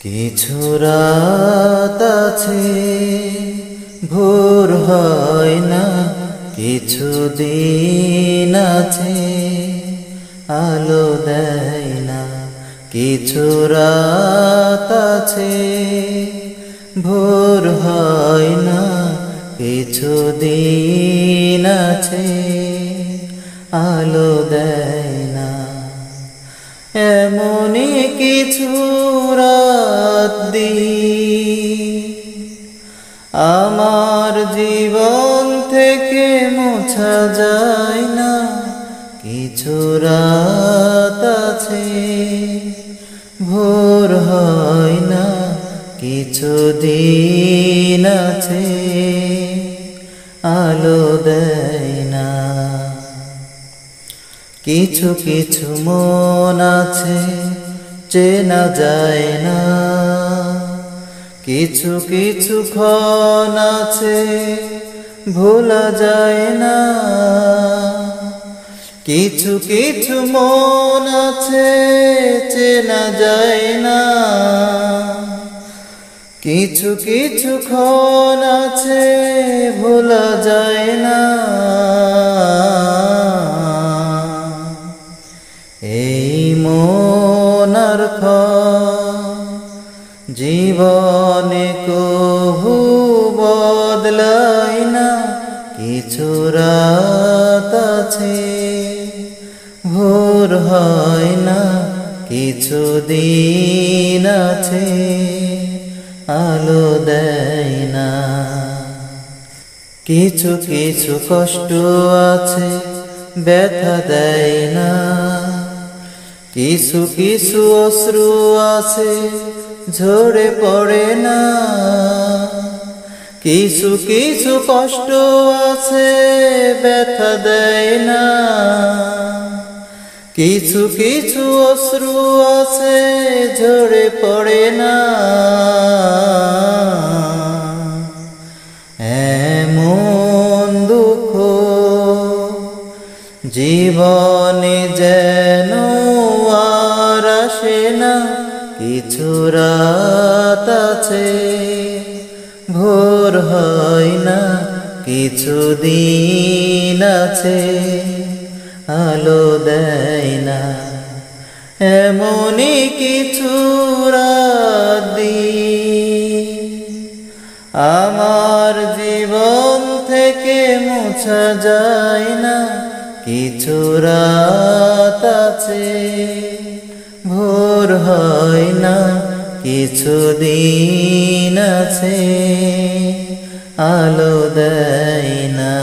কিছু রাত আছে ভোর হয় না, কিছু দিন আছে আলো দেয় না। কিছু রাত আছে ভোর হয় না, কিছু দিন আছে আলো দেয় না। এমনই কিছু রাত আমার জীবন থেকে মোছা যায় না। কিছু রাত আছে ভোর হয় না, কিছু দিন আছে আলো দেয় না। কিছু কিছু মন আছে চেনা যায় না, কিছু কিছু ক্ষণ আছে ভোলা যায় না। কিছু কিছু মন আছে চেনা যায় না, কিছু কিছু ক্ষণ আছে ভোলা যায় না। এই মনার জীবনে কভু বদলায় না। কিছু রাত আছে ভোর হয় না, কিছু দিন আছে আলো দেয় না। কিছু কিছু কষ্ট আছে ব্যথা দেয় না, কিছু কিছু অশ্রু আছে ঝরে পড়ে না। কিছু কিছু কষ্ট আছে ব্যথা দেয় না, কিছু কিছু অশ্রু আছে ঝরে পড়ে না। এমন দুঃখ জীবনে যেন আর আসে না। কিছু রাত আছে ভোর হয় না, কিছু দিন আছে আলো দেয় না। এমনই কিছু রাত আমার জীবন থেকে মোছা যায় না। কিছু রাত আছে ভোর হয় না, কিছু দিন আছে আলো দেয় না।